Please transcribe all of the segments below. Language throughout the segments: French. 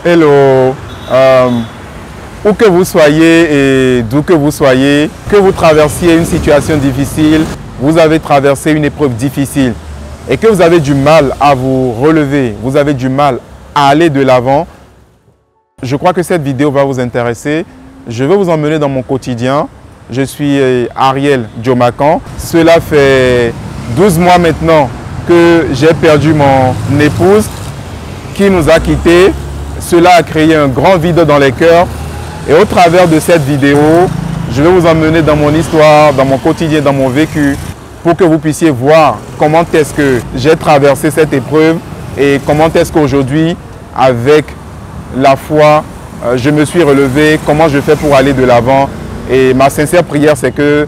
Hello, où que vous soyez et d'où que vous soyez, que vous traversiez une situation difficile, vous avez traversé une épreuve difficile et que vous avez du mal à vous relever, vous avez du mal à aller de l'avant, je crois que cette vidéo va vous intéresser. Je vais vous emmener dans mon quotidien. Je suis Ariel Diomacan. Cela fait 12 mois maintenant que j'ai perdu mon épouse qui nous a quittés. Cela a créé un grand vide dans les cœurs. Et au travers de cette vidéo, je vais vous emmener dans mon histoire, dans mon quotidien, dans mon vécu, pour que vous puissiez voir comment est-ce que j'ai traversé cette épreuve et comment est-ce qu'aujourd'hui, avec la foi, je me suis relevé, comment je fais pour aller de l'avant. Et ma sincère prière, c'est que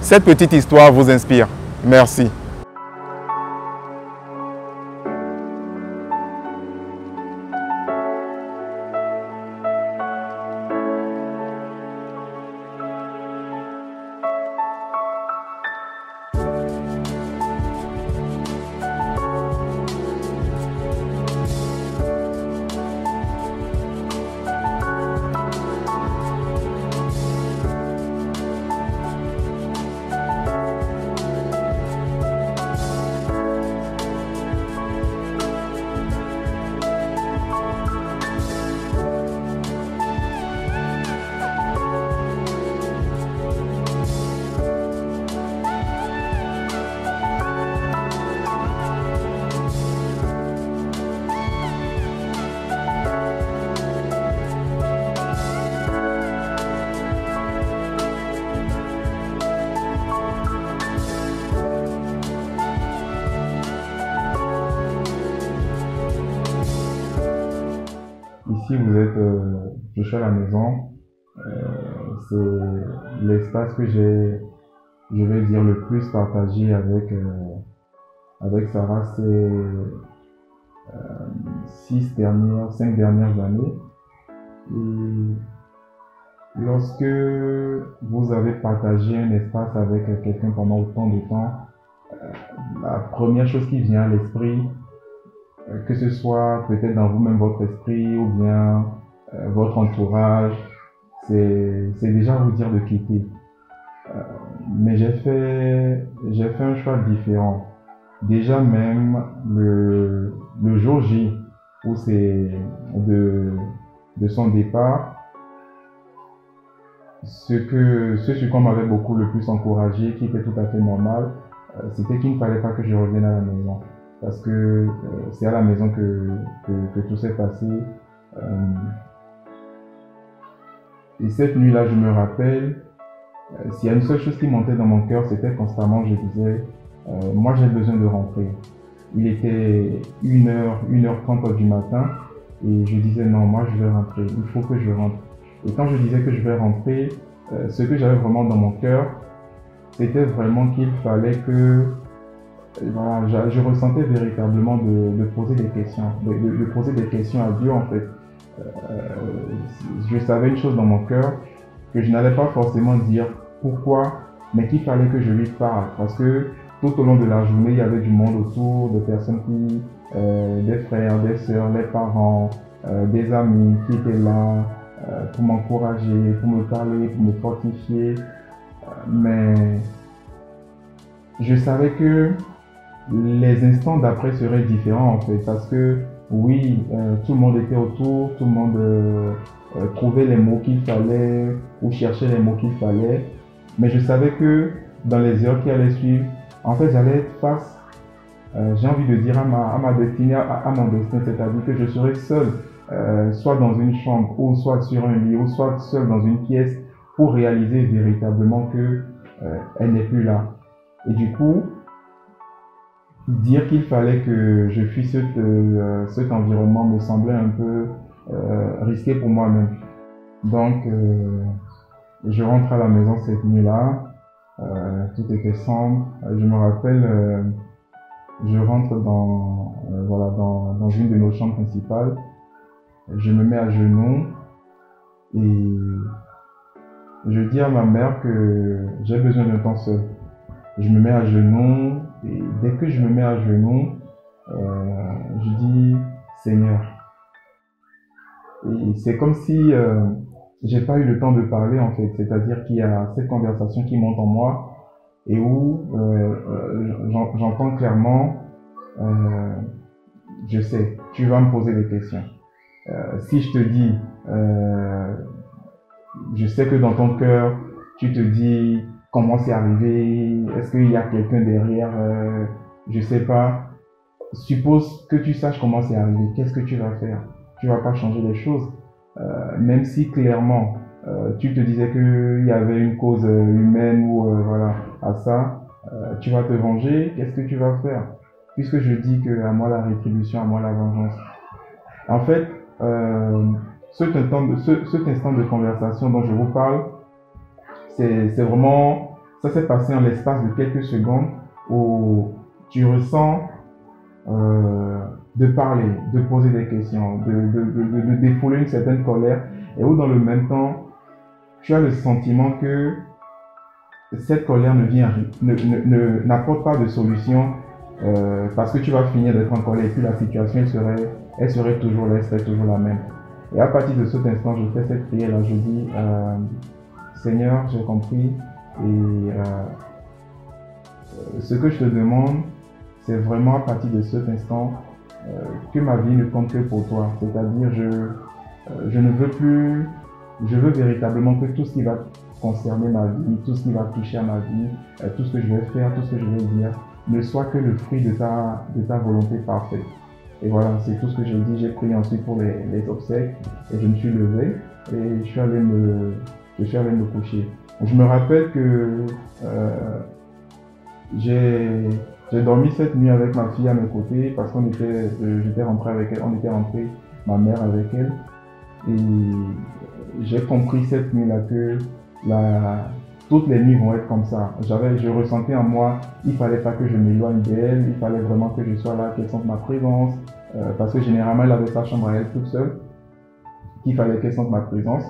cette petite histoire vous inspire. Merci. Ici, je suis à la maison. C'est l'espace que je vais dire, le plus partagé avec Sarah ces 5 dernières années. Et lorsque vous avez partagé un espace avec quelqu'un pendant autant de temps, la première chose qui vient à l'esprit, que ce soit peut-être dans vous-même votre esprit ou bien votre entourage, c'est déjà vous dire de quitter. Mais j'ai fait un choix différent. Déjà même le jour J où c'est de son départ, ce sur quoi on m'avait beaucoup le plus encouragé, qui était tout à fait normal, c'était qu'il ne fallait pas que je revienne à la maison. Parce que c'est à la maison que tout s'est passé. Et cette nuit-là, je me rappelle, s'il y a une seule chose qui montait dans mon cœur, c'était constamment, je disais, moi j'ai besoin de rentrer. Il était 1h30 du matin, et je disais non, moi je vais rentrer, il faut que je rentre. Et quand je disais que je vais rentrer, ce que j'avais vraiment dans mon cœur, c'était vraiment qu'il fallait que voilà, je ressentais véritablement de poser des questions, de poser des questions à Dieu en fait. Je savais une chose dans mon cœur, que je n'allais pas forcément dire pourquoi, mais qu'il fallait que je lui parle. Parce que tout au long de la journée, il y avait du monde autour, des personnes des frères, des sœurs, les parents, des amis qui étaient là pour m'encourager, pour me parler, pour me fortifier. Mais je savais que les instants d'après seraient différents en fait, parce que oui, tout le monde était autour, tout le monde trouvait les mots qu'il fallait ou cherchait les mots qu'il fallait, mais je savais que dans les heures qui allaient suivre, en fait j'allais être face, j'ai envie de dire à ma destinée, à mon destin, c'est-à-dire que je serais seul, soit dans une chambre ou soit sur un lit ou soit seul dans une pièce pour réaliser véritablement que elle n'est plus là. Et du coup, dire qu'il fallait que je fuisse cet environnement me semblait un peu risqué pour moi-même. Donc, je rentre à la maison cette nuit-là, tout était sombre. Je me rappelle, je rentre dans une de nos chambres principales. Je me mets à genoux et je dis à ma mère que j'ai besoin d'un temps seul. Je me mets à genoux et dès que je me mets à genoux, je dis Seigneur, Et c'est comme si j'ai pas eu le temps de parler en fait. C'est-à-dire qu'il y a cette conversation qui monte en moi et où j'entends clairement, euh, je sais, tu vas me poser des questions. Si je te dis, je sais que dans ton cœur, tu te dis comment c'est arrivé, est-ce qu'il y a quelqu'un derrière, je sais pas. Suppose que tu saches comment c'est arrivé, qu'est-ce que tu vas faire? Tu vas pas changer les choses. Même si clairement tu te disais qu'il y avait une cause humaine ou voilà à ça, tu vas te venger, qu'est-ce que tu vas faire? Puisque je dis que à moi la rétribution, à moi la vengeance. En fait, cet instant de conversation dont je vous parle, c'est vraiment, ça s'est passé en l'espace de quelques secondes où tu ressens de parler, de poser des questions, de défouler une certaine colère, et où dans le même temps, tu as le sentiment que cette colère n'apporte pas de solution parce que tu vas finir d'être en colère et puis la situation elle serait toujours là, elle serait toujours la même. Et à partir de cet instant, je fais cette prière là, je dis Seigneur, j'ai compris et ce que je te demande, c'est vraiment à partir de cet instant que ma vie ne compte que pour toi. C'est-à-dire, je ne veux plus, je veux véritablement que tout ce qui va concerner ma vie, tout ce qui va toucher à ma vie, tout ce que je vais faire, tout ce que je vais dire, ne soit que le fruit de ta volonté parfaite. Et voilà, c'est tout ce que j'ai dit. J'ai prié ensuite pour les obsèques et je me suis levé et je suis allé me coucher. Je me rappelle que j'ai dormi cette nuit avec ma fille à mes côtés parce j'étais rentré avec elle, on était rentré, ma mère avec elle. Et j'ai compris cette nuit-là que toutes les nuits vont être comme ça. Je ressentais en moi, il fallait pas que je m'éloigne d'elle, il fallait vraiment que je sois là, qu'elle sente ma présence, parce que généralement elle avait sa chambre à elle toute seule, qu'il fallait qu'elle sente ma présence.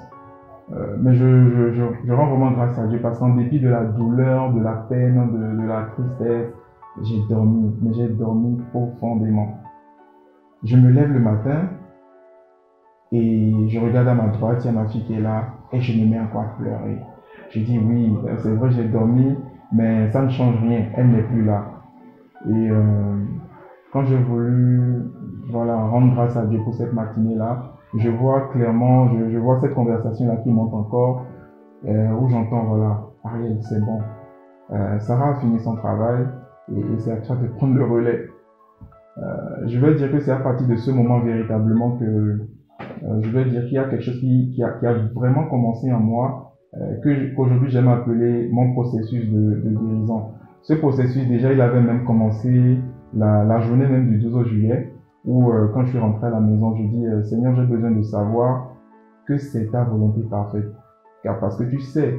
Mais je rends vraiment grâce à Dieu parce qu'en dépit de la douleur, de la peine, de la tristesse, j'ai dormi, mais j'ai dormi profondément. Je me lève le matin et je regarde à ma droite, il y a ma fille qui est là et je me mets encore à pleurer. Je dis oui, c'est vrai, j'ai dormi, mais ça ne change rien, elle n'est plus là. Et quand j'ai voulu rendre grâce à Dieu pour cette matinée-là, je vois clairement, je vois cette conversation-là qui monte encore, où j'entends, voilà, Ariel, c'est bon. Sarah a fini son travail et c'est à toi de prendre le relais. Je vais dire que c'est à partir de ce moment véritablement que je vais dire qu'il y a quelque chose qui a vraiment commencé en moi, qu'aujourd'hui j'aime appeler mon processus de guérison. Ce processus, déjà, il avait même commencé la journée même du 12 juillet, où quand je suis rentré à la maison, je dis Seigneur, j'ai besoin de savoir que c'est ta volonté parfaite. Car parce que tu sais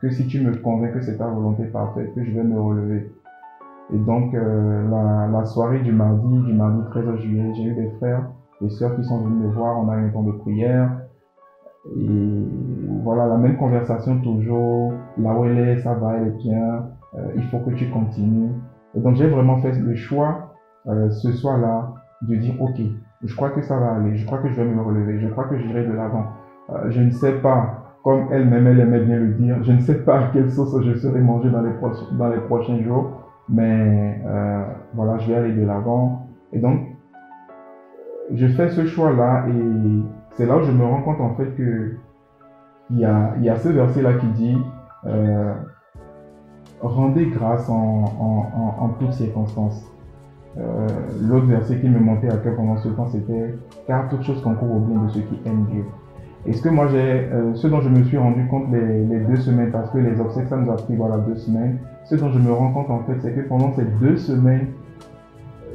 que si tu me convaincs que c'est ta volonté parfaite, que je vais me relever. Et donc, la soirée du mardi 13 juillet, j'ai eu des frères, des sœurs qui sont venus me voir, on a eu un temps de prière. Et voilà, la même conversation toujours, là où elle est, ça va, elle est bien, il faut que tu continues. Et donc, j'ai vraiment fait le choix ce soir-là de dire, ok, je crois que ça va aller, je crois que je vais me relever, je crois que j'irai de l'avant. Je ne sais pas, comme elle-même, elle aimait bien le dire, je ne sais pas à quelle sauce je serai mangé dans les prochains jours, mais voilà, je vais aller de l'avant. Et donc, je fais ce choix-là et c'est là où je me rends compte en fait que il y a ce verset-là qui dit rendez grâce en toutes circonstances. L'autre verset qui me montait à cœur pendant ce temps, c'était car toute chose concourt au bien de ceux qui aiment Dieu. Et ce dont je me suis rendu compte les 2 semaines, parce que les obsèques, ça nous a pris 2 semaines, ce dont je me rends compte en fait, c'est que pendant ces 2 semaines,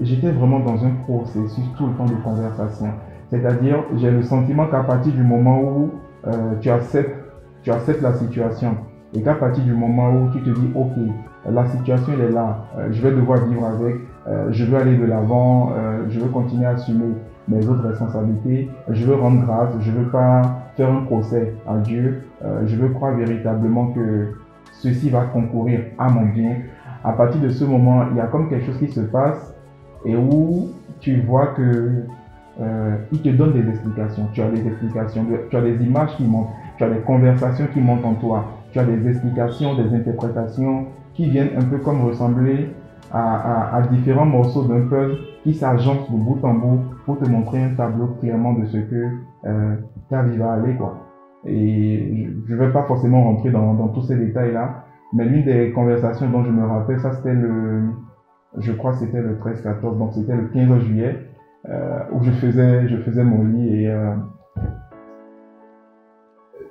j'étais vraiment dans un processus tout le temps de conversation. C'est-à-dire, j'ai le sentiment qu'à partir du moment où tu acceptes la situation et qu'à partir du moment où tu te dis, ok, la situation elle est là, je vais devoir vivre avec, je veux aller de l'avant, je veux continuer à assumer mes autres responsabilités, je veux rendre grâce, je veux pas faire un procès à Dieu, je veux croire véritablement que ceci va concourir à mon bien. À partir de ce moment, il y a comme quelque chose qui se passe et où tu vois que il te donne des explications. Tu as des explications, tu as des images qui montent, tu as des conversations qui montent en toi, tu as des explications, des interprétations qui viennent un peu comme ressembler à différents morceaux d'un puzzle qui s'agencent de bout en bout pour te montrer un tableau clairement de ce que ta vie va aller, quoi. Et je ne vais pas forcément rentrer dans tous ces détails-là, mais l'une des conversations dont je me rappelle, ça c'était je crois que c'était le 13-14, donc c'était le 15 juillet, où je faisais mon lit et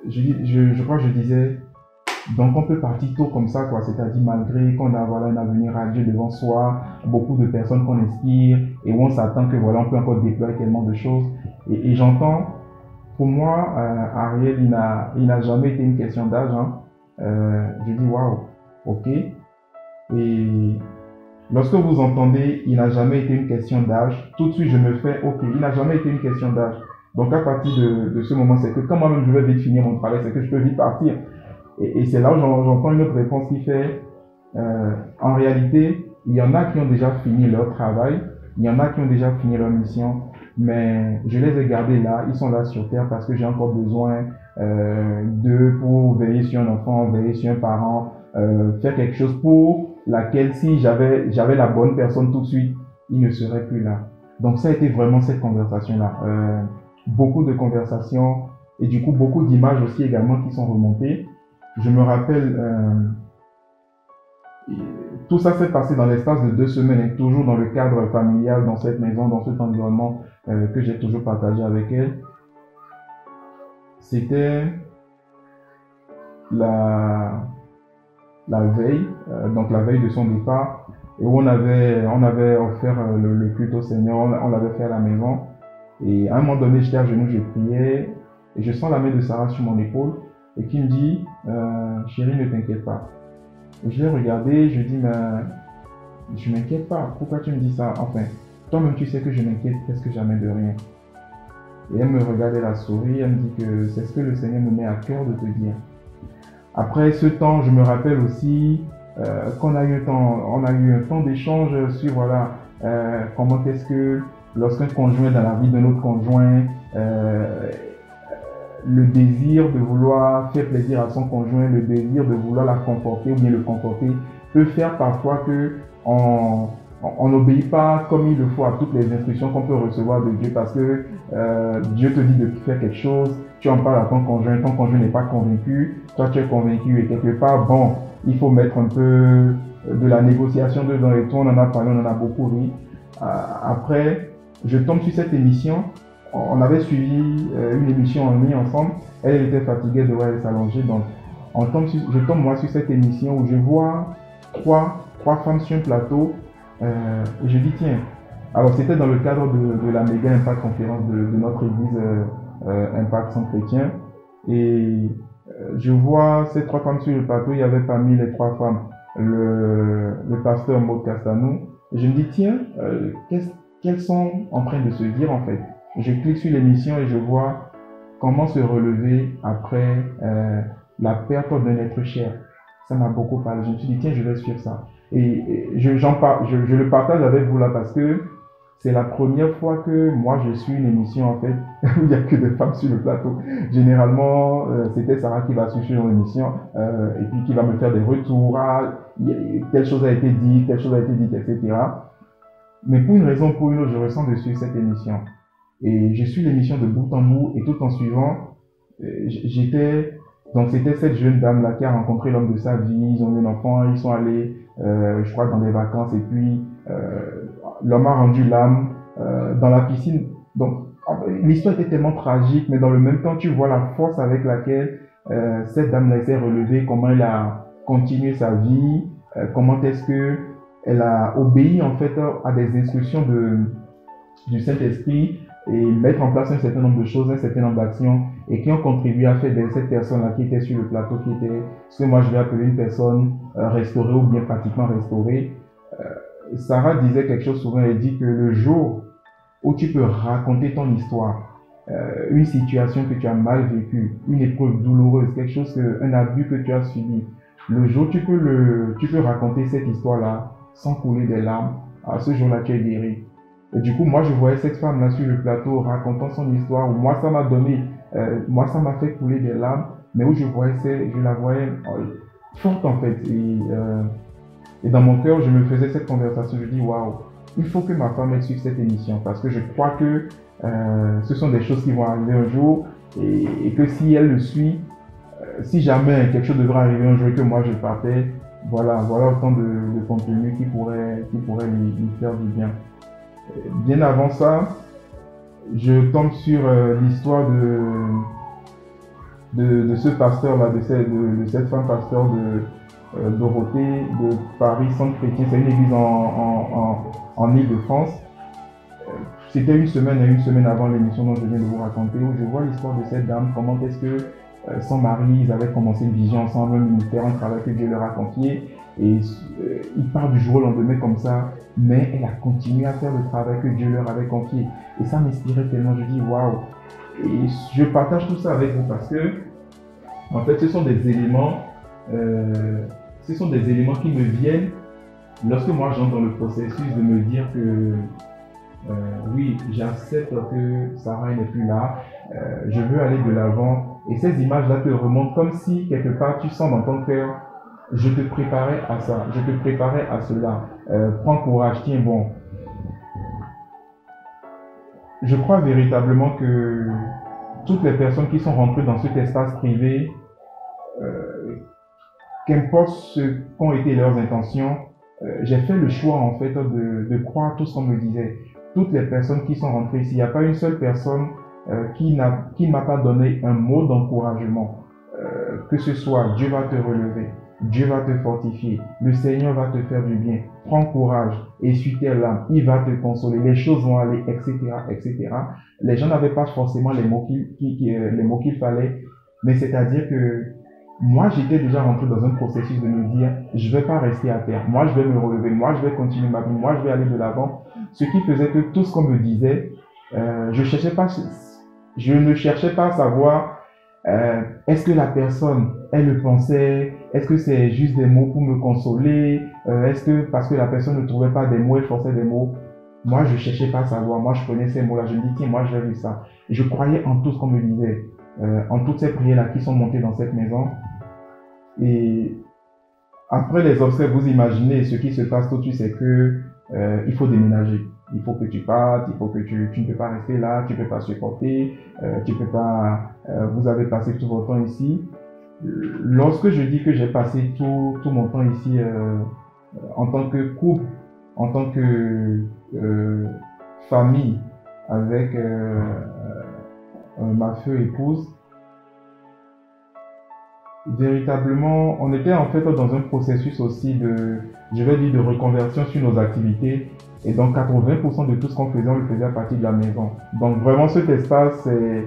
je crois que je disais, donc on peut partir tôt comme ça, quoi, c'est-à-dire malgré qu'on a voilà, un avenir radieux devant soi, beaucoup de personnes qu'on inspire et où on s'attend que voilà, on peut encore déployer tellement de choses. Et j'entends, pour moi, Ariel, il n'a jamais été une question d'âge. Hein. Je dis waouh, ok. Et lorsque vous entendez, il n'a jamais été une question d'âge, tout de suite je me fais, ok, il n'a jamais été une question d'âge. Donc à partir de ce moment, c'est que quand moi-même je vais vite finir mon travail, c'est que je peux vite partir. Et c'est là où j'entends une autre réponse qui fait, en réalité, il y en a qui ont déjà fini leur travail, il y en a qui ont déjà fini leur mission, mais je les ai gardés là, ils sont là sur Terre parce que j'ai encore besoin d'eux pour veiller sur un enfant, veiller sur un parent, faire quelque chose pour laquelle si j'avais la bonne personne tout de suite, il ne serait plus là. Donc ça a été vraiment cette conversation-là. Beaucoup de conversations et du coup beaucoup d'images aussi également qui sont remontées. Je me rappelle, tout ça s'est passé dans l'espace de 2 semaines et toujours dans le cadre familial, dans cette maison, dans cet environnement que j'ai toujours partagé avec elle. C'était la veille, donc la veille de son départ, et où on avait offert le culte au Seigneur, on l'avait fait à la maison. Et à un moment donné, j'étais à genoux, je priais, et je sens la main de Sarah sur mon épaule, et qui me dit, chérie, ne t'inquiète pas. Et je l'ai regardé, je dis, mais je m'inquiète pas, pourquoi tu me dis ça? Enfin, toi-même tu sais que je m'inquiète presque jamais de rien. Et elle me regarde, elle a souri, elle me dit que c'est ce que le Seigneur me met à cœur de te dire. Après ce temps, je me rappelle aussi qu'on a eu un temps d'échange sur voilà, comment est-ce que lorsqu'un conjoint est dans la vie d'un autre conjoint, le désir de vouloir faire plaisir à son conjoint, le désir de vouloir la conforter ou bien le conforter peut faire parfois que on n'obéit pas comme il le faut à toutes les instructions qu'on peut recevoir de Dieu parce que Dieu te dit de faire quelque chose, tu en parles à ton conjoint n'est pas convaincu, toi tu es convaincu et quelque part, bon, il faut mettre un peu de la négociation dedans et tout, on en a parlé, on en a beaucoup ri. Après, je tombe sur cette émission, on avait suivi une émission en ligne ensemble, elle était fatiguée, elle devait aller s'allonger, donc je tombe moi sur cette émission où je vois trois femmes sur un plateau. Et je dis tiens, alors c'était dans le cadre de la méga impact conférence de notre église Impact Centre Chrétien et je vois ces 3 femmes sur le plateau, il y avait parmi les 3 femmes le pasteur Maud Castanou et je me dis tiens, qu'elles sont en train de se dire en fait. Je clique sur l'émission et je vois comment se relever après la perte d'un être cher. Ça m'a beaucoup parlé, je me suis dit tiens, je vais suivre ça. Et je le partage avec vous là parce que c'est la première fois que moi je suis une émission en fait où il n'y a que des femmes sur le plateau. Généralement, c'était Sarah qui va suivre une émission et puis qui va me faire des retours. Telle chose a été dite, etc. Mais pour une raison ou pour une autre, je ressens de suivre cette émission. Et je suis l'émission de bout en bout et tout en suivant, donc c'était cette jeune dame là qui a rencontré l'homme de sa vie, ils ont eu un enfant, ils sont allés, je crois, dans des vacances et puis l'homme a rendu l'âme dans la piscine. Donc l'histoire était tellement tragique, mais dans le même temps tu vois la force avec laquelle cette dame là s'est relevée, comment elle a continué sa vie, comment est-ce que elle a obéi en fait à des instructions du Saint-Esprit et mettre en place un certain nombre de choses, un certain nombre d'actions et qui ont contribué à faire de cette personne-là qui était sur le plateau, qui était ce que moi je vais appeler une personne restaurée ou bien pratiquement restaurée. Sarah disait quelque chose souvent, elle dit que le jour où tu peux raconter ton histoire, une situation que tu as mal vécue, une épreuve douloureuse, quelque chose, un abus que tu as subi, le jour où tu peux raconter cette histoire-là sans couler des larmes, à ce jour-là tu es guéri. Et du coup, moi, je voyais cette femme-là sur le plateau racontant son histoire, où moi, ça m'a donné, moi, ça m'a fait couler des larmes, mais où je la voyais forte en fait. Et dans mon cœur, je me faisais cette conversation, je dis, waouh, il faut que ma femme elle suive cette émission, parce que je crois que ce sont des choses qui vont arriver un jour, et que si elle le suit, si jamais quelque chose devrait arriver un jour et que moi je partais, voilà autant de contenu qui pourrait lui faire du bien. Bien avant ça, je tombe sur l'histoire de ce pasteur-là, de cette femme pasteur de Dorothée, de Paris Centre Chrétien. C'est une église en Île-de-France. C'était une semaine avant l'émission dont je viens de vous raconter, où je vois l'histoire de cette dame, comment est-ce que son mari, ils avaient commencé une vision ensemble, un ministère, un travail que Dieu leur a confié, et il part du jour au lendemain comme ça, mais elle a continué à faire le travail que Dieu leur avait confié. Et ça m'inspirait tellement, je dis waouh. Et je partage tout ça avec vous parce que, en fait, ce sont des éléments qui me viennent lorsque moi j'entre dans le processus de me dire que oui, j'accepte que Sarah n'est plus là, je veux aller de l'avant. Et ces images-là te remontent comme si quelque part tu sens dans ton cœur, je te préparais à ça, je te préparais à cela. Prends courage, tiens bon. Je crois véritablement que toutes les personnes qui sont rentrées dans cet espace privé, qu'importe ce qu'ont été leurs intentions, j'ai fait le choix en fait de croire tout ce qu'on me disait. Toutes les personnes qui sont rentrées ici, il n'y a pas une seule personne qui ne m'a pas donné un mot d'encouragement. Que ce soit Dieu va te relever, Dieu va te fortifier, le Seigneur va te faire du bien, prends courage, essuie tes larmes, il va te consoler, les choses vont aller, etc., etc. Les gens n'avaient pas forcément les mots qu'il fallait, mais c'est-à-dire que moi, j'étais déjà rentré dans un processus de me dire, je vais pas rester à terre, moi, je vais me relever, moi, je vais continuer ma vie, moi, je vais aller de l'avant. Ce qui faisait que tout ce qu'on me disait, je ne cherchais pas à savoir est-ce que la personne, elle le pensait, est-ce que c'est juste des mots pour me consoler, est-ce que parce que la personne ne trouvait pas des mots, elle forçait des mots. Moi, je cherchais pas à savoir, moi, je prenais ces mots-là, je me dis, tiens, moi, je vais vivre ça. Et je croyais en tout ce qu'on me disait, en toutes ces prières-là qui sont montées dans cette maison. Et après les obstacles, vous imaginez, ce qui se passe tout de suite, c'est que il faut déménager. Il faut que tu partes, il faut que tu ne peux pas rester là, tu ne peux pas supporter, tu peux pas, vous avez passé tout votre temps ici. Lorsque je dis que j'ai passé tout mon temps ici en tant que couple, en tant que famille avec ma feu épouse, véritablement, on était en fait dans un processus aussi de reconversion sur nos activités. Et donc 80% de tout ce qu'on faisait, on le faisait à partir de la maison. Donc vraiment cet espace, c'est,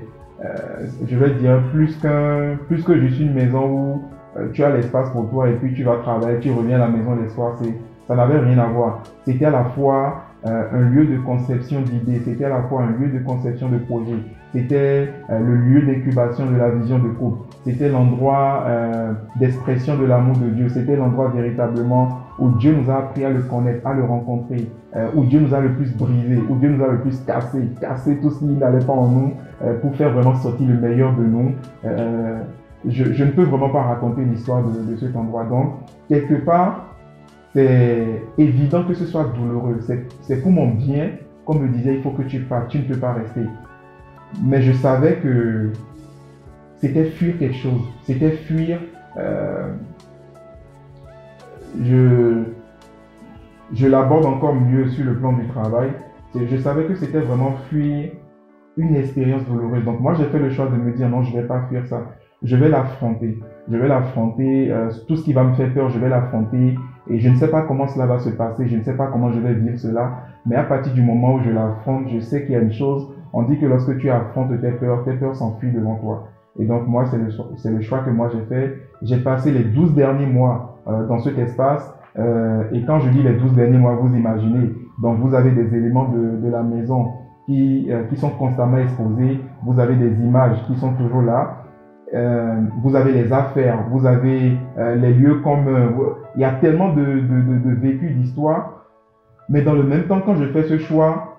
je vais dire, plus que juste une maison où tu as l'espace pour toi et puis tu vas travailler, tu reviens à la maison les soirs, ça n'avait rien à voir. C'était à la fois un lieu de conception d'idées, c'était à la fois un lieu de conception de projets, c'était le lieu d'incubation de la vision de couple, c'était l'endroit d'expression de l'amour de Dieu, c'était l'endroit véritablement où Dieu nous a appris à le connaître, à le rencontrer, où Dieu nous a le plus brisé, où Dieu nous a le plus cassé tout ce qui n'allait pas en nous pour faire vraiment sortir le meilleur de nous. Je ne peux vraiment pas raconter l'histoire de cet endroit. Donc, quelque part, c'est évident que ce soit douloureux. C'est pour mon bien, comme me disait, il faut que tu partes, tu ne peux pas rester. Mais je savais que c'était fuir quelque chose, c'était fuir... je l'aborde encore mieux sur le plan du travail. Je savais que c'était vraiment fuir une expérience douloureuse. Donc moi, j'ai fait le choix de me dire non, je ne vais pas fuir ça. Je vais l'affronter. Je vais l'affronter. Tout ce qui va me faire peur, je vais l'affronter. Et je ne sais pas comment cela va se passer. Je ne sais pas comment je vais vivre cela. Mais à partir du moment où je l'affronte, je sais qu'il y a une chose. On dit que lorsque tu affrontes tes peurs s'enfuient devant toi. Et donc moi, c'est le choix que moi j'ai fait. J'ai passé les 12 derniers mois dans cet espace. Et quand je dis les 12 derniers mois, vous imaginez. Donc vous avez des éléments de la maison qui sont constamment exposés. Vous avez des images qui sont toujours là. Vous avez les affaires, vous avez les lieux communs. Il y a tellement de vécu, d'histoire. Mais dans le même temps, quand je fais ce choix,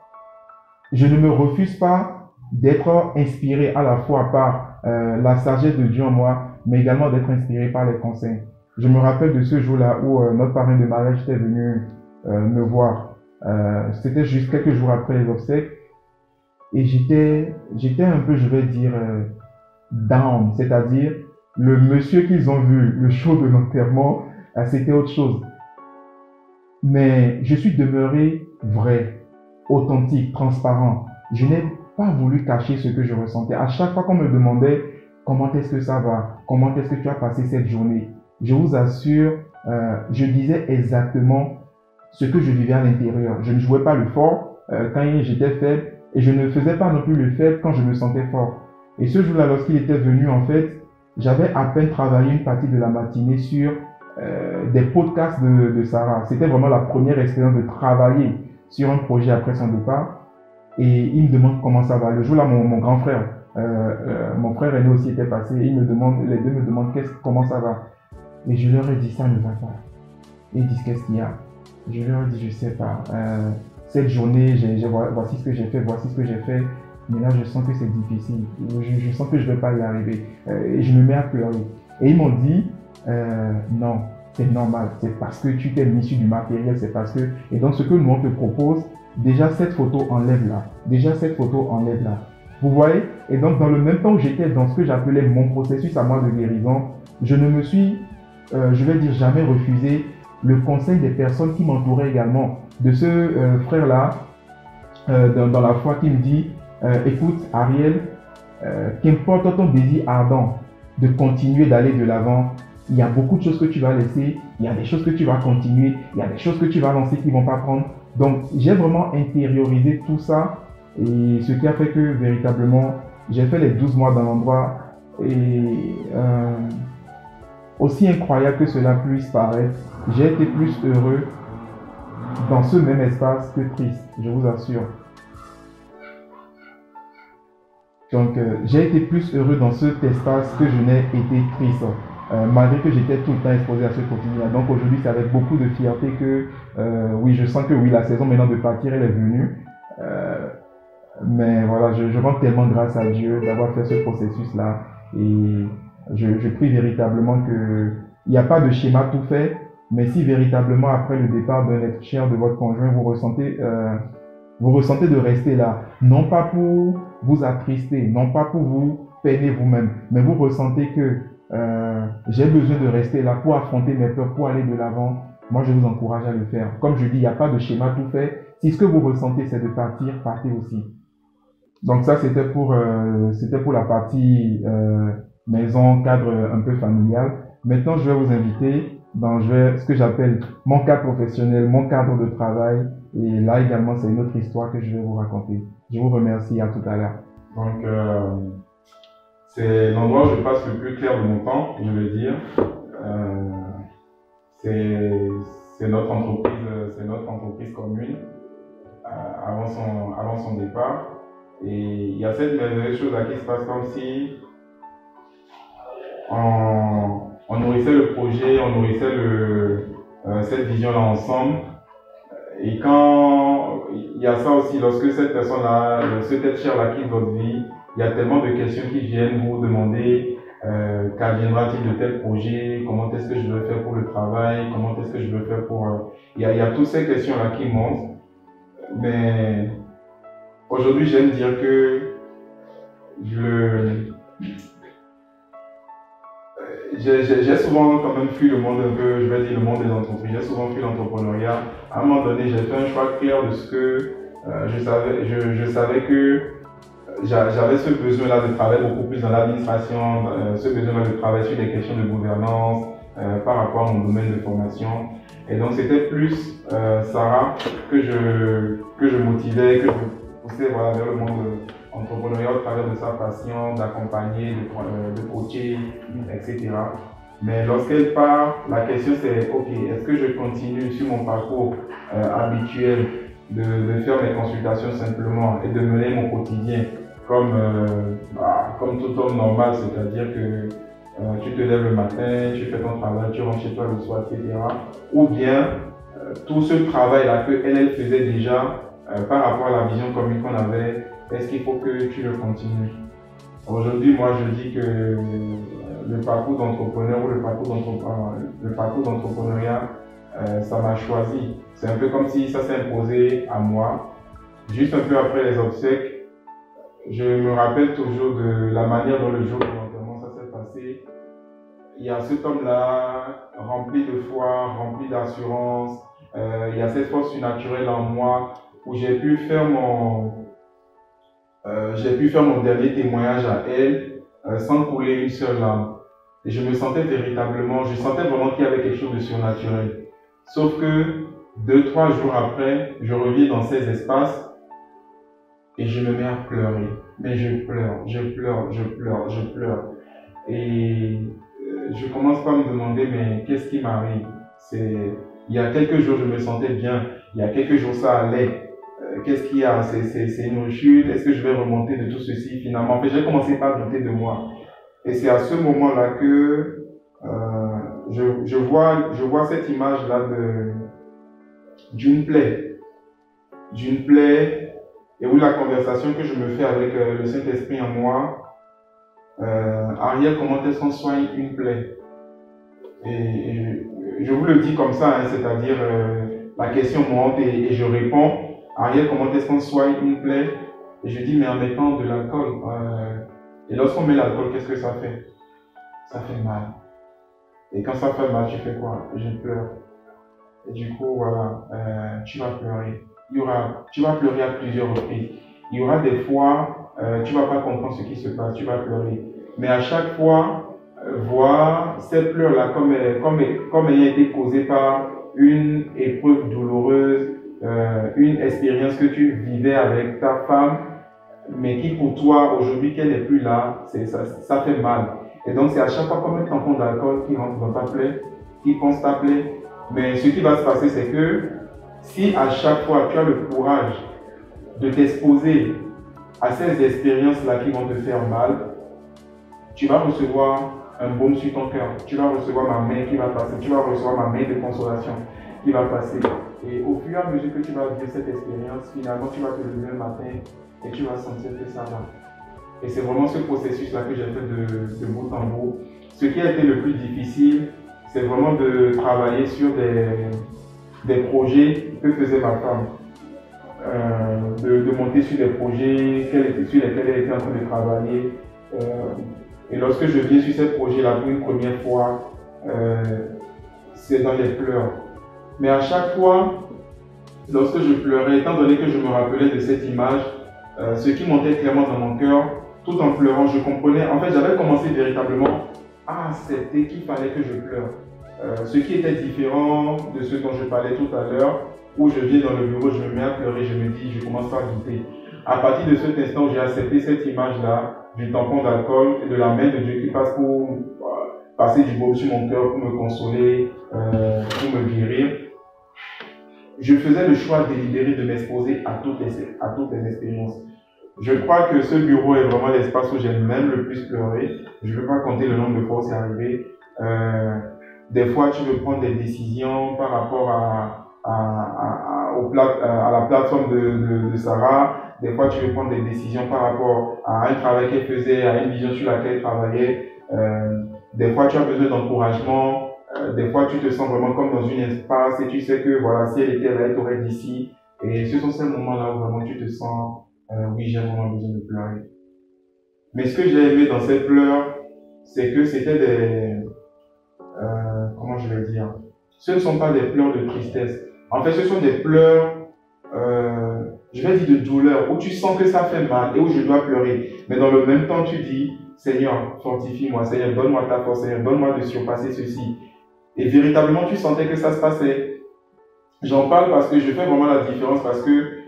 je ne me refuse pas d'être inspiré à la fois par la sagesse de Dieu en moi, mais également d'être inspiré par les conseils. Je me rappelle de ce jour-là où notre parrain de mariage était venu me voir. C'était juste quelques jours après les obsèques. Et j'étais un peu, je vais dire, down. C'est-à-dire, le monsieur qu'ils ont vu, le show de l'enterrement, c'était autre chose. Mais je suis demeuré vrai, authentique, transparent. Je n'ai pas voulu cacher ce que je ressentais. À chaque fois qu'on me demandait comment est-ce que ça va, comment est-ce que tu as passé cette journée, je vous assure, je disais exactement ce que je vivais à l'intérieur. Je ne jouais pas le fort quand j'étais faible et je ne faisais pas non plus le faible quand je me sentais fort. Et ce jour-là, lorsqu'il était venu, en fait, j'avais à peine travaillé une partie de la matinée sur des podcasts de Sarah. C'était vraiment la première expérience de travailler sur un projet après son départ. Et il me demande comment ça va. Le jour-là, mon grand frère, mon frère aîné aussi était passé. Et les deux me demandent comment ça va. Et je leur ai dit, ça ne va pas. Et ils disent, qu'est-ce qu'il y a? Je leur ai dit, je sais pas. Cette journée, voici ce que j'ai fait, voici ce que j'ai fait. Mais là, je sens que c'est difficile. Je sens que je ne vais pas y arriver. Et je me mets à pleurer. Et ils m'ont dit, non, c'est normal. C'est parce que tu t'es mis sur du matériel. C'est parce que... Et donc, ce que nous, on te propose, déjà, cette photo enlève là. Déjà, cette photo enlève là. Vous voyez? Et donc, dans le même temps où j'étais dans ce que j'appelais mon processus à moi de guérison, je ne me suis, je vais dire, jamais refusé le conseil des personnes qui m'entouraient également. De ce frère-là, dans la foi, qui me dit, écoute, Ariel, qu'importe ton désir ardent de continuer d'aller de l'avant, il y a beaucoup de choses que tu vas laisser, il y a des choses que tu vas continuer, il y a des choses que tu vas lancer qui ne vont pas prendre. Donc, j'ai vraiment intériorisé tout ça et ce qui a fait que véritablement, j'ai fait les 12 mois dans l'endroit et aussi incroyable que cela puisse paraître, j'ai été plus heureux dans ce même espace que triste, je vous assure. Donc, j'ai été plus heureux dans cet espace que je n'ai été triste, malgré que j'étais tout le temps exposé à ce quotidien. Donc, aujourd'hui, c'est avec beaucoup de fierté que, oui, je sens que oui, la saison maintenant de partir, elle est venue. Mais voilà, je rends tellement grâce à Dieu d'avoir fait ce processus-là. Et je prie véritablement qu'il n'y a pas de schéma tout fait, mais si véritablement, après le départ d'un être cher de votre conjoint, vous ressentez de rester là, non pas pour vous attrister, non pas pour vous peiner vous-même, mais vous ressentez que j'ai besoin de rester là pour affronter mes peurs, pour aller de l'avant. Moi, je vous encourage à le faire. Comme je dis, il n'y a pas de schéma tout fait. Si ce que vous ressentez, c'est de partir, partez aussi. Donc ça, c'était pour la partie maison, cadre un peu familial. Maintenant, je vais vous inviter dans ce que j'appelle mon cadre professionnel, mon cadre de travail. Et là également, c'est une autre histoire que je vais vous raconter. Je vous remercie, à tout à l'heure. Donc, c'est l'endroit où je passe le plus clair de mon temps, je veux dire. C'est notre entreprise commune avant son départ. Et il y a cette merveilleuse chose là qui se passe comme si on nourrissait le projet, on nourrissait cette vision-là ensemble. Et quand il y a ça aussi, lorsque cette personne-là, cet être cher-là quitte votre vie, il y a tellement de questions qui viennent vous demander qu'adviendra-t-il de tel projet, comment est-ce que je dois faire pour le travail, comment est-ce que je dois faire pour... Il y a toutes ces questions-là qui montent. Mais aujourd'hui, j'aime dire que j'ai souvent quand même fui le monde un peu, je vais dire le monde des entreprises, j'ai souvent fui l'entrepreneuriat. À un moment donné, j'ai fait un choix clair de ce que je savais que j'avais ce besoin-là de travailler beaucoup plus dans l'administration, ce besoin-là de travailler sur des questions de gouvernance par rapport à mon domaine de formation. Et donc c'était plus Sarah que je motivais, que je poussais vers le monde entrepreneurial au travers de sa passion, d'accompagner, de coacher, etc. Mais lorsqu'elle part, la question c'est, ok, est-ce que je continue sur mon parcours habituel de faire mes consultations simplement et de mener mon quotidien comme tout homme normal, c'est-à-dire que tu te lèves le matin, tu fais ton travail, tu rentres chez toi le soir, etc. Ou bien tout ce travail-là qu'elle faisait déjà, par rapport à la vision commune qu'on avait, est-ce qu'il faut que tu le continues? Aujourd'hui, moi, je dis que le parcours d'entrepreneur ou le parcours d'entrepreneuriat, ça m'a choisi. C'est un peu comme si ça s'est imposé à moi. Juste un peu après les obsèques, je me rappelle toujours de la manière dont le jour de l'enterrement ça s'est passé. Il y a cet homme-là, rempli de foi, rempli d'assurance. Il y a cette force surnaturelle en moi où j'ai pu faire mon dernier témoignage à elle sans couler une seule larme. Et je me sentais je sentais vraiment qu'il y avait quelque chose de surnaturel. Sauf que 2-3 jours après, je reviens dans ces espaces et je me mets à pleurer. Mais je pleure. Et je commence par me demander, mais qu'est-ce qui m'arrive? Il y a quelques jours, je me sentais bien. Il y a quelques jours, ça allait. Qu'est-ce qu'il y a? C'est une rechute? Est-ce que je vais remonter de tout ceci finalement? En fait, j'ai commencé par douter de moi. Et c'est à ce moment-là que je vois cette image-là d'une plaie. Et où la conversation que je me fais avec le Saint-Esprit en moi, Ariel, comment est-ce qu'on soigne une plaie? Et je vous le dis comme ça, hein, c'est-à-dire la question monte et je réponds, Ariel, comment est-ce qu'on soigne une plaie? Et je dis, mais en mettant de l'alcool. Et lorsqu'on met l'alcool, qu'est-ce que ça fait? Ça fait mal. Et quand ça fait mal, tu fais quoi? Je pleure. Et du coup, voilà, tu vas pleurer. Tu vas pleurer à plusieurs reprises. Il y aura des fois, tu ne vas pas comprendre ce qui se passe, tu vas pleurer. Mais à chaque fois, voir cette pleurs-là comme ayant été causée par une épreuve douloureuse, une expérience que tu vivais avec ta femme, mais qui pour toi, aujourd'hui, qu'elle n'est plus là, ça fait mal. Et donc, c'est à chaque fois comme un tampon d'alcool qui rentre dans ta plaie, qui pense ta plaie. Mais ce qui va se passer, c'est que si à chaque fois tu as le courage de t'exposer à ces expériences-là qui vont te faire mal, tu vas recevoir un baume sur ton cœur. Tu vas recevoir ma main qui va passer. Tu vas recevoir ma main de consolation qui va passer. Et au fur et à mesure que tu vas vivre cette expérience, finalement, tu vas te lever le matin et tu vas sentir que ça va. Et c'est vraiment ce processus-là que j'ai fait de bout en bout. Ce qui a été le plus difficile, c'est vraiment de travailler sur des projets que faisait ma femme. De monter sur des projets sur lesquels elle était en train de travailler. Et lorsque je viens sur ces projets-là pour une première fois, c'est dans les pleurs. Mais à chaque fois, lorsque je pleurais, étant donné que je me rappelais de cette image, ce qui montait clairement dans mon cœur, tout en pleurant, je comprenais. En fait, j'avais commencé véritablement à accepter qu'il fallait que je pleure. Ce qui était différent de ce dont je parlais tout à l'heure, où je viens dans le bureau, je me mets à pleurer, je me dis, je commence à douter. À partir de cet instant où j'ai accepté cette image-là, du tampon d'alcool et de la main de Dieu qui passe pour passer du baume sur mon cœur, pour me consoler, pour me guérir, je faisais le choix délibéré de m'exposer à toutes les expériences. Je crois que ce bureau est vraiment l'espace où j'ai même le plus pleuré. Je ne peux pas compter le nombre de fois où c'est arrivé. Des fois, tu veux prendre des décisions par rapport à la plateforme de Sarah. Des fois, tu veux prendre des décisions par rapport à un travail qu'elle faisait, à une vision sur laquelle elle travaillait. Des fois, tu as besoin d'encouragement. Des fois, tu te sens vraiment comme dans une espace et tu sais que voilà, si elle était là, elle t'aurait dit si. Et ce sont ces moments-là où vraiment tu te sens, oui, j'ai vraiment besoin de pleurer. Mais ce que j'ai aimé dans ces pleurs, c'est que c'était comment je vais dire, ce ne sont pas des pleurs de tristesse. En fait, ce sont des pleurs, je vais dire de douleur, où tu sens que ça fait mal et où je dois pleurer. Mais dans le même temps, tu dis, Seigneur, fortifie-moi, Seigneur, donne-moi ta force, Seigneur, donne-moi de surpasser ceci. Et véritablement, tu sentais que ça se passait. J'en parle parce que je fais vraiment la différence, parce que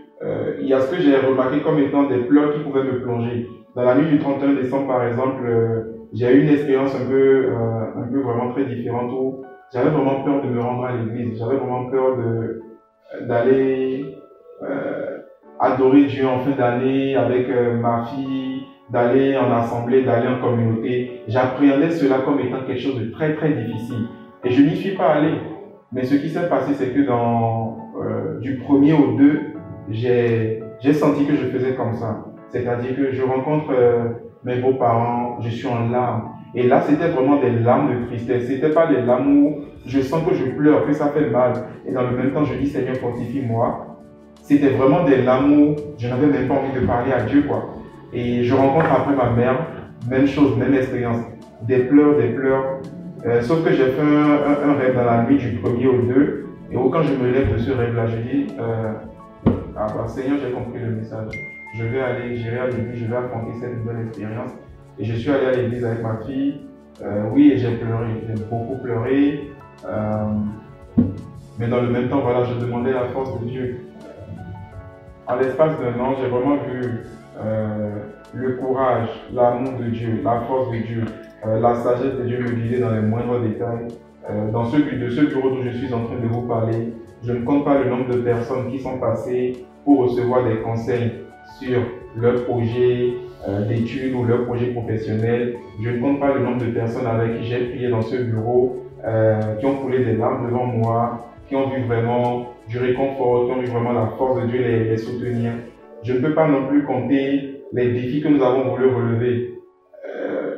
il y a ce que j'ai remarqué comme étant des pleurs qui pouvaient me plonger. Dans la nuit du 31 décembre, par exemple, j'ai eu une expérience un peu vraiment très différente où j'avais vraiment peur de me rendre à l'église. J'avais vraiment peur d'aller adorer Dieu en fin d'année avec ma fille, d'aller en assemblée, d'aller en communauté. J'appréhendais cela comme étant quelque chose de très très difficile. Et je n'y suis pas allé. Mais ce qui s'est passé, c'est que du 1er au 2, j'ai senti que je faisais comme ça. C'est-à-dire que je rencontre mes beaux-parents, je suis en larmes. Et là, c'était vraiment des larmes de tristesse. C'était pas des larmes où je sens que je pleure, que ça fait mal. Et dans le même temps, je dis Seigneur, fortifie-moi. C'était vraiment des larmes où je n'avais même pas envie de parler à Dieu, quoi. Et je rencontre après ma mère, même chose, même expérience. Des pleurs, des pleurs. Sauf que j'ai fait un rêve dans la nuit du 1er au 2. Et quand je me lève de ce rêve-là, je dis ah bah, Seigneur, j'ai compris le message. J'irai à l'église, je vais affronter cette nouvelle expérience. Et je suis allé à l'église avec ma fille. Oui, et j'ai pleuré, j'ai beaucoup pleuré. Mais dans le même temps, voilà, je demandais la force de Dieu. En l'espace d'un an, j'ai vraiment vu le courage, l'amour de Dieu, la force de Dieu, la sagesse de Dieu me guider dans les moindres détails. De ce bureau dont je suis en train de vous parler, je ne compte pas le nombre de personnes qui sont passées pour recevoir des conseils sur leur projet d'études ou leur projet professionnel. Je ne compte pas le nombre de personnes avec qui j'ai prié dans ce bureau, qui ont coulé des larmes devant moi, qui ont vu vraiment du réconfort, qui ont vu vraiment la force de Dieu les soutenir. Je ne peux pas non plus compter les défis que nous avons voulu relever.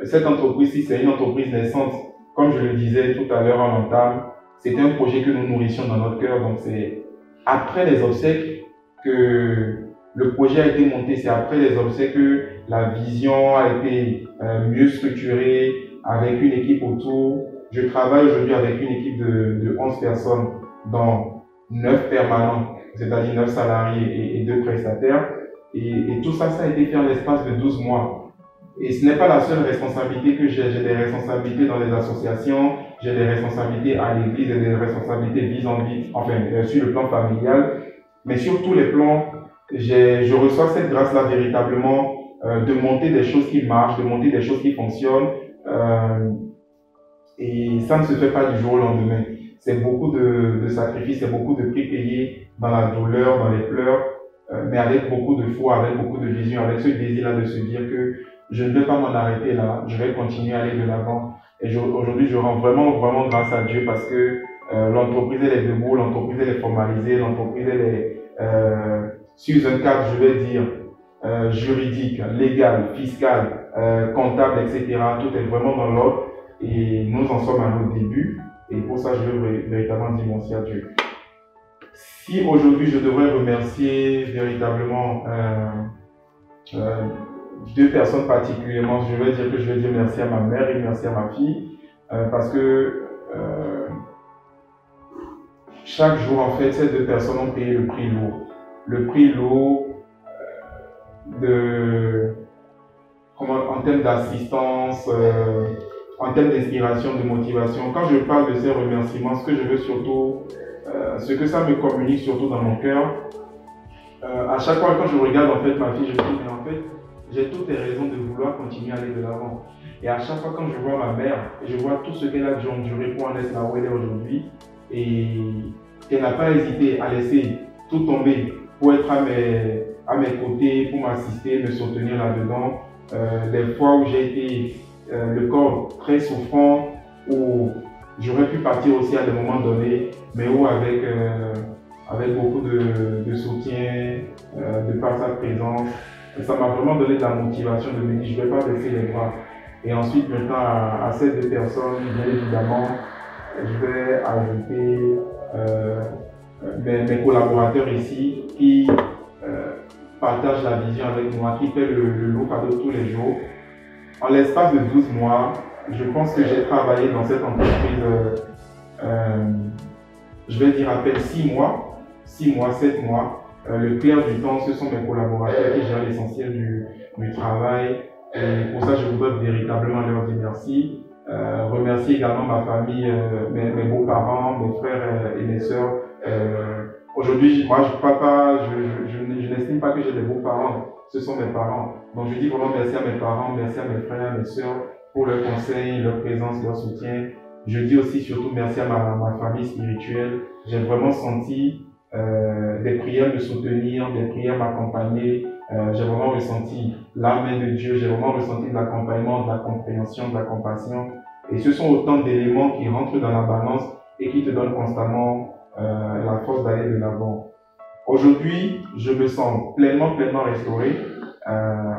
Cette entreprise-ci, c'est une entreprise naissante. Comme je le disais tout à l'heure en entame, c'était un projet que nous nourrissions dans notre cœur. Donc c'est après les obsèques que le projet a été monté. C'est après les obsèques que la vision a été mieux structurée, avec une équipe autour. Je travaille aujourd'hui avec une équipe de 11 personnes, dont 9 permanents, c'est-à-dire 9 salariés et 2 prestataires. Et tout ça, ça a été fait en l'espace de 12 mois. Et ce n'est pas la seule responsabilité que j'ai. J'ai des responsabilités dans les associations, j'ai des responsabilités à l'église et des responsabilités vis-à-vis, sur le plan familial. Mais sur tous les plans, je reçois cette grâce-là véritablement de monter des choses qui marchent, de monter des choses qui fonctionnent. Et ça ne se fait pas du jour au lendemain. C'est beaucoup de sacrifices, c'est beaucoup de prix payés dans la douleur, dans les pleurs, mais avec beaucoup de foi, avec beaucoup de vision, avec ce désir-là de se dire que je ne vais pas m'en arrêter là, je vais continuer à aller de l'avant. Et aujourd'hui, je rends vraiment grâce à Dieu parce que l'entreprise elle est debout, l'entreprise elle est formalisée, l'entreprise elle est sur un cadre, je vais dire, juridique, légal, fiscal, comptable, etc. Tout est vraiment dans l'ordre et nous en sommes à nos débuts. Et pour ça, je veux véritablement dire merci à Dieu. Si aujourd'hui je devrais remercier véritablement 2 personnes particulièrement, je vais dire merci à ma mère et merci à ma fille parce que chaque jour en fait ces 2 personnes ont payé le prix lourd. Le prix lourd en termes d'assistance, en termes d'inspiration, de motivation. Quand je parle de ces remerciements, ce que je veux surtout, ce que ça me communique surtout dans mon cœur, à chaque fois quand je regarde en fait ma fille, je me dis mais en fait j'ai toutes les raisons de vouloir continuer à aller de l'avant. Et à chaque fois quand je vois ma mère, je vois tout ce qu'elle a dû endurer pour en être là où elle est aujourd'hui, et qu'elle n'a pas hésité à laisser tout tomber pour être à mes côtés, pour m'assister, me soutenir là-dedans. Les fois où j'ai été le corps très souffrant, où j'aurais pu partir aussi à des moments donnés, mais où avec beaucoup de soutien, de par sa présence, ça m'a vraiment donné de la motivation de me dire je ne vais pas baisser les bras. Et ensuite maintenant à ces 2 personnes, bien évidemment, je vais ajouter mes collaborateurs ici qui partagent la vision avec moi, qui fait le lourd cadeau tous les jours. En l'espace de 12 mois, je pense que j'ai travaillé dans cette entreprise, je vais dire à peine 6 mois, 7 mois. Le clair du temps, ce sont mes collaborateurs qui gèrent l'essentiel du travail. Et pour ça, je voudrais véritablement leur dire merci. Remercier également ma famille, mes beaux-parents, mes frères et mes sœurs. Aujourd'hui, moi, je n'estime pas que j'ai des beaux-parents. Ce sont mes parents. Donc, je dis vraiment merci à mes parents, merci à mes frères, à mes sœurs pour leur conseil, leur présence, leur soutien. Je dis aussi surtout merci à ma famille spirituelle. J'ai vraiment senti des prières me soutenir, des prières m'accompagner. J'ai vraiment ressenti la main de Dieu, j'ai vraiment ressenti de l'accompagnement, de la compréhension, de la compassion. Et ce sont autant d'éléments qui rentrent dans la balance et qui te donnent constamment la force d'aller de l'avant. Aujourd'hui, je me sens pleinement restauré,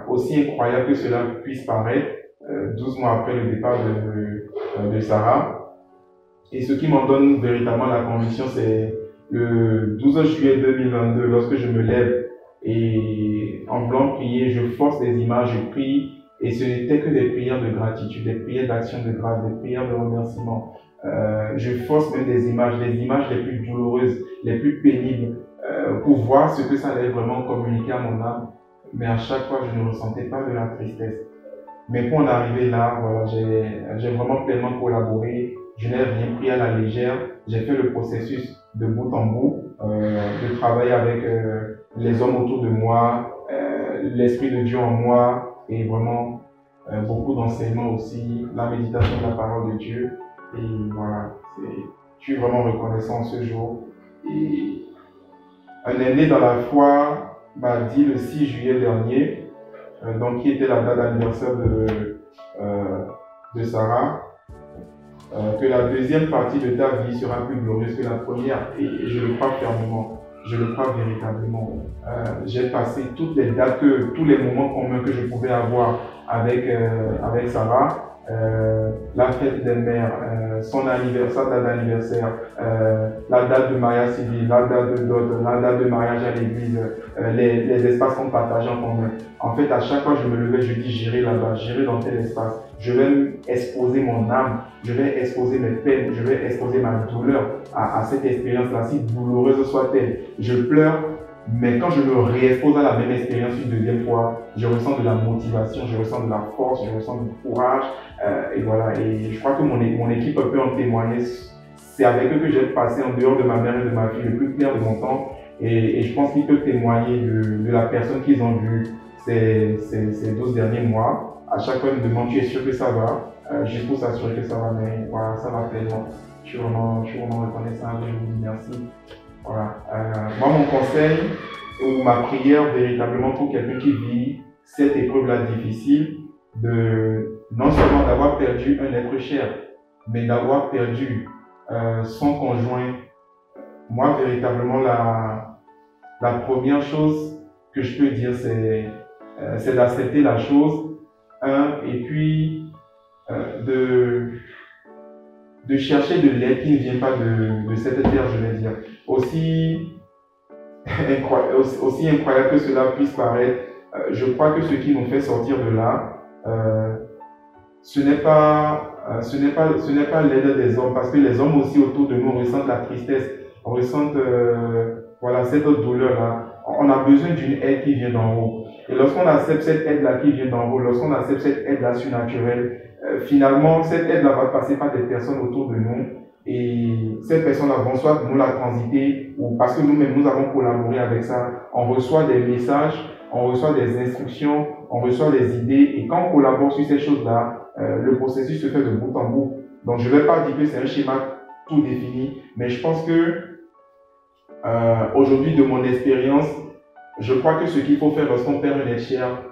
aussi incroyable que cela puisse paraître, 12 mois après le départ de Sarah. Et ce qui m'en donne véritablement la conviction, c'est le 12 juillet 2022, lorsque je me lève et en voulant prier, je force des images, je prie, et ce n'était que des prières de gratitude, des prières d'action de grâce, des prières de remerciement. Je force même des images les plus douloureuses, les plus pénibles, pour voir ce que ça allait vraiment communiquer à mon âme. Mais à chaque fois, je ne ressentais pas de la tristesse. Mais pour en arriver là, voilà, j'ai vraiment pleinement collaboré. Je n'ai rien pris à la légère. J'ai fait le processus de bout en bout, de travailler avec les hommes autour de moi, l'Esprit de Dieu en moi, et vraiment beaucoup d'enseignements aussi, la méditation de la parole de Dieu. Et voilà, je suis vraiment reconnaissant ce jour. Et un aîné dans la foi m'a dit le 6 juillet dernier, donc qui était la date d'anniversaire de Sarah, que la deuxième partie de ta vie sera plus glorieuse que la première, et je le crois fermement, je le crois véritablement. J'ai passé toutes les dates, tous les moments communs que je pouvais avoir avec Sarah, la fête des mères, son anniversaire, date d'anniversaire, la date de mariage civil, la date de dot, la date de mariage à l'église, les espaces qu'on partageait en commun. En fait, à chaque fois je me levais, je dis j'irai là-bas, j'irai dans tel espace, je vais exposer mon âme, je vais exposer mes peines, je vais exposer ma douleur à cette expérience-là, si douloureuse soit-elle. Je pleure, mais quand je me réexpose à la même expérience une deuxième fois, je ressens de la motivation, je ressens de la force, je ressens du courage, et voilà. Et je crois que mon équipe peut en témoigner. C'est avec eux que j'ai passé en dehors de ma mère et de ma fille le plus clair de mon temps, et je pense qu'ils peuvent témoigner de la personne qu'ils ont vue ces 12 derniers mois. À chaque fois, ils me demandent, tu es sûr que ça va? Juste pour s'assurer que ça va, mais voilà, ça va pleinement. Je suis vraiment reconnaissant, je vous dis merci. Voilà. Moi, mon conseil ou ma prière véritablement pour quelqu'un qui vit cette épreuve-là difficile, non seulement d'avoir perdu un être cher, mais d'avoir perdu son conjoint. Moi, véritablement, la première chose que je peux dire, c'est d'accepter la chose, et puis de chercher de l'aide qui ne vient pas de cette terre, je vais dire. Aussi incroyable que cela puisse paraître, je crois que ce qui nous fait sortir de là, ce n'est pas l'aide des hommes, parce que les hommes aussi autour de nous ressentent la tristesse, ressentent voilà, cette autre douleur-là. On a besoin d'une aide qui vient d'en haut. Et lorsqu'on accepte cette aide-là qui vient d'en haut, lorsqu'on accepte cette aide-là surnaturelle, finalement, cette aide-là va passer par des personnes autour de nous. Et ces personnes-là vont soit nous la transiter, ou parce que nous-mêmes, nous avons collaboré avec ça. On reçoit des messages, on reçoit des instructions, on reçoit des idées. Et quand on collabore sur ces choses-là, le processus se fait de bout en bout. Donc, je ne vais pas dire que c'est un schéma tout défini, mais je pense que aujourd'hui, de mon expérience, je crois que ce qu'il faut faire lorsqu'on perd une être chère,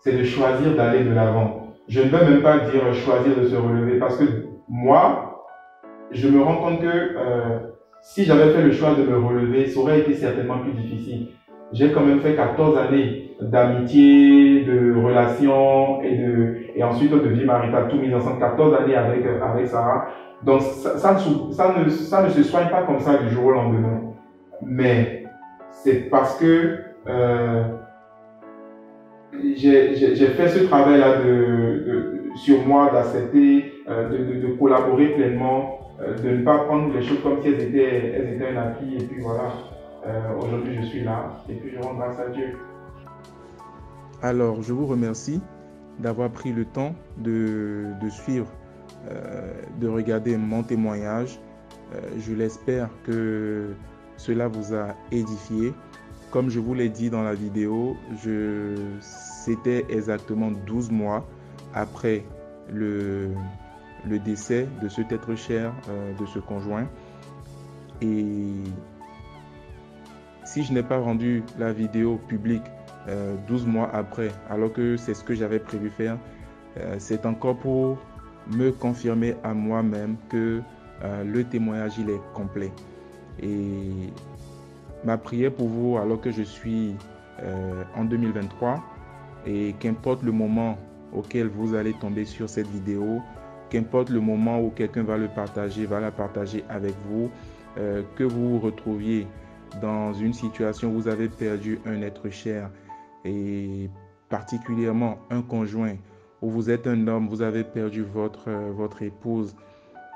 c'est de choisir d'aller de l'avant. Je ne veux même pas dire choisir de se relever, parce que moi, je me rends compte que si j'avais fait le choix de me relever, ça aurait été certainement plus difficile. J'ai quand même fait 14 années d'amitié, de relations et ensuite de vie maritale, tout mis ensemble, 14 années avec Sarah. Donc ça ne se soigne pas comme ça du jour au lendemain. Mais c'est parce que j'ai fait ce travail-là sur moi, d'accepter, de collaborer pleinement, de ne pas prendre les choses comme si elles étaient un acquis. Et puis voilà, aujourd'hui je suis là et puis je rends grâce à Dieu. Alors, je vous remercie d'avoir pris le temps de suivre, de regarder mon témoignage. Je l'espère que cela vous a édifié. Comme je vous l'ai dit dans la vidéo, c'était exactement 12 mois après le décès de cet être cher, de ce conjoint. Et si je n'ai pas rendu la vidéo publique 12 mois après, alors que c'est ce que j'avais prévu faire, c'est encore pour me confirmer à moi-même que le témoignage il est complet. Et Ma prière pour vous, alors que je suis en 2023, et qu'importe le moment auquel vous allez tomber sur cette vidéo, qu'importe le moment où quelqu'un va la partager avec vous, que vous vous retrouviez dans une situation où vous avez perdu un être cher et particulièrement un conjoint, où vous êtes un homme, vous avez perdu votre épouse.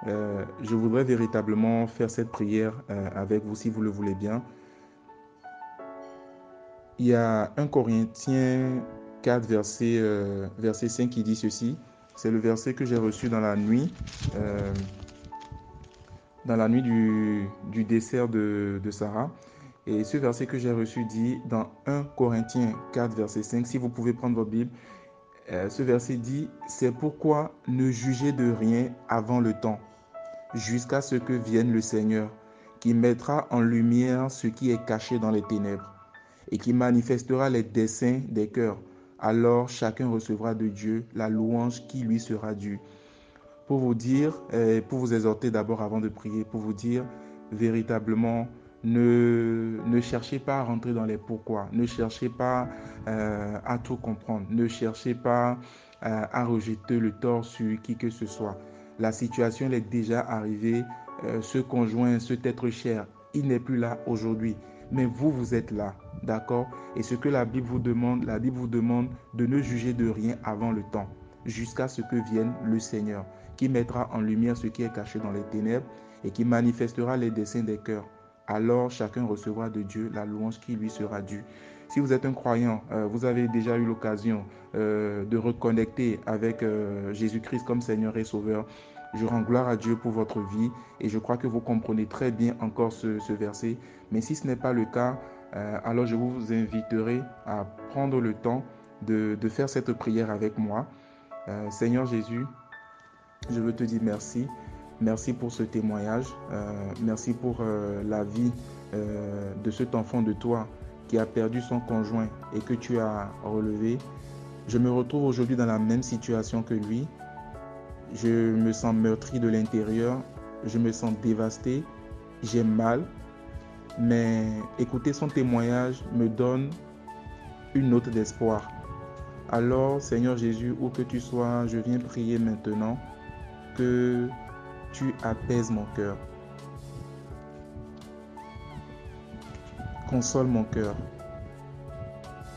Je voudrais véritablement faire cette prière avec vous si vous le voulez bien. Il y a 1 Corinthiens 4, verset 5 qui dit ceci. C'est le verset que j'ai reçu dans la nuit du décès de Sarah. Et ce verset que j'ai reçu dit dans 1 Corinthiens 4, verset 5, si vous pouvez prendre votre Bible, ce verset dit « C'est pourquoi ne jugez de rien avant le temps, jusqu'à ce que vienne le Seigneur, qui mettra en lumière ce qui est caché dans les ténèbres, et qui manifestera les desseins des cœurs. Alors chacun recevra de Dieu la louange qui lui sera due. » Pour vous dire, pour vous exhorter d'abord avant de prier, pour vous dire véritablement, ne cherchez pas à rentrer dans les pourquoi, ne cherchez pas à tout comprendre, ne cherchez pas à rejeter le tort sur qui que ce soit. La situation elle est déjà arrivée, ce conjoint, cet être cher, il n'est plus là aujourd'hui, mais vous êtes là, d'accord? Et ce que la Bible vous demande de ne juger de rien avant le temps, jusqu'à ce que vienne le Seigneur, qui mettra en lumière ce qui est caché dans les ténèbres et qui manifestera les desseins des cœurs. Alors chacun recevra de Dieu la louange qui lui sera due. Si vous êtes un croyant, vous avez déjà eu l'occasion de reconnecter avec Jésus-Christ comme Seigneur et Sauveur, je rends gloire à Dieu pour votre vie et je crois que vous comprenez très bien encore ce verset. Mais si ce n'est pas le cas, alors je vous inviterai à prendre le temps de faire cette prière avec moi. Seigneur Jésus, je veux te dire merci. Merci pour ce témoignage. Merci pour la vie de cet enfant de toi qui a perdu son conjoint et que tu as relevé. Je me retrouve aujourd'hui dans la même situation que lui. Je me sens meurtri de l'intérieur. Je me sens dévasté. J'ai mal. Mais écouter son témoignage me donne une note d'espoir. Alors, Seigneur Jésus, où que tu sois, je viens prier maintenant que tu apaises mon cœur. Console mon cœur.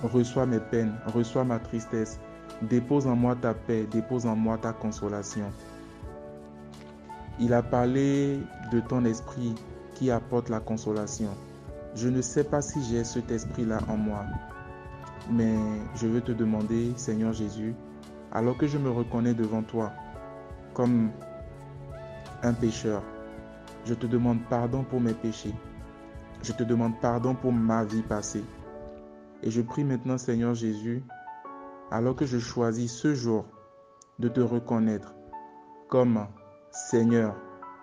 Reçois mes peines, reçois ma tristesse. Dépose en moi ta paix, dépose en moi ta consolation. Il a parlé de ton esprit qui apporte la consolation. Je ne sais pas si j'ai cet esprit-là en moi, mais je veux te demander, Seigneur Jésus, alors que je me reconnais devant toi comme un pécheur, je te demande pardon pour mes péchés. Je te demande pardon pour ma vie passée. Et je prie maintenant, Seigneur Jésus, alors que je choisis ce jour de te reconnaître comme Seigneur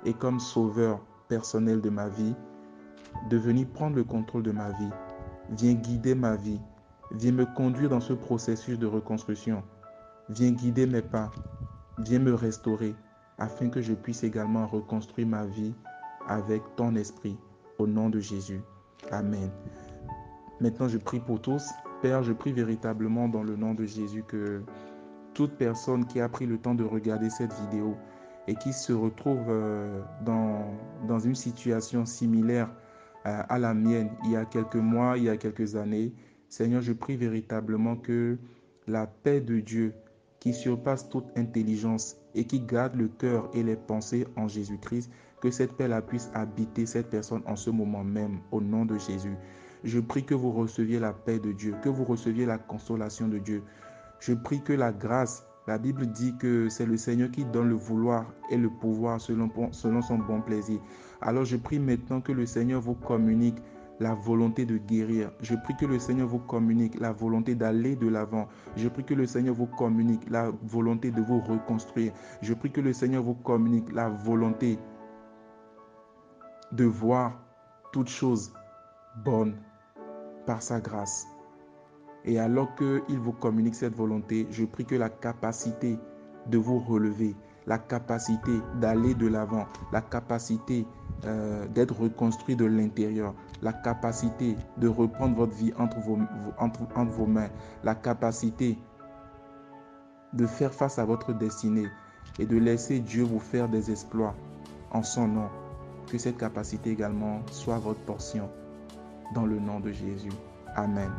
et comme Sauveur personnel de ma vie, de venir prendre le contrôle de ma vie. Viens guider ma vie. Viens me conduire dans ce processus de reconstruction. Viens guider mes pas. Viens me restaurer afin que je puisse également reconstruire ma vie avec ton esprit. Au nom de Jésus. Amen. Maintenant, je prie pour tous. Père, je prie véritablement dans le nom de Jésus que toute personne qui a pris le temps de regarder cette vidéo et qui se retrouve dans une situation similaire à la mienne il y a quelques mois, il y a quelques années, Seigneur, je prie véritablement que la paix de Dieu qui surpasse toute intelligence et qui garde le cœur et les pensées en Jésus-Christ, que cette paix-là puisse habiter cette personne en ce moment même, au nom de Jésus. Je prie que vous receviez la paix de Dieu, que vous receviez la consolation de Dieu. Je prie que la grâce, la Bible dit que c'est le Seigneur qui donne le vouloir et le pouvoir selon son bon plaisir. Alors je prie maintenant que le Seigneur vous communique la volonté de guérir. Je prie que le Seigneur vous communique la volonté d'aller de l'avant. Je prie que le Seigneur vous communique la volonté de vous reconstruire. Je prie que le Seigneur vous communique la volonté de voir toutes choses bonnes par sa grâce. Et alors qu'il vous communique cette volonté, je prie que la capacité de vous relever, la capacité d'aller de l'avant, la capacité d'être reconstruit de l'intérieur, la capacité de reprendre votre vie entre vos mains, la capacité de faire face à votre destinée et de laisser Dieu vous faire des exploits en son nom. Que cette capacité également soit votre portion dans le nom de Jésus. Amen.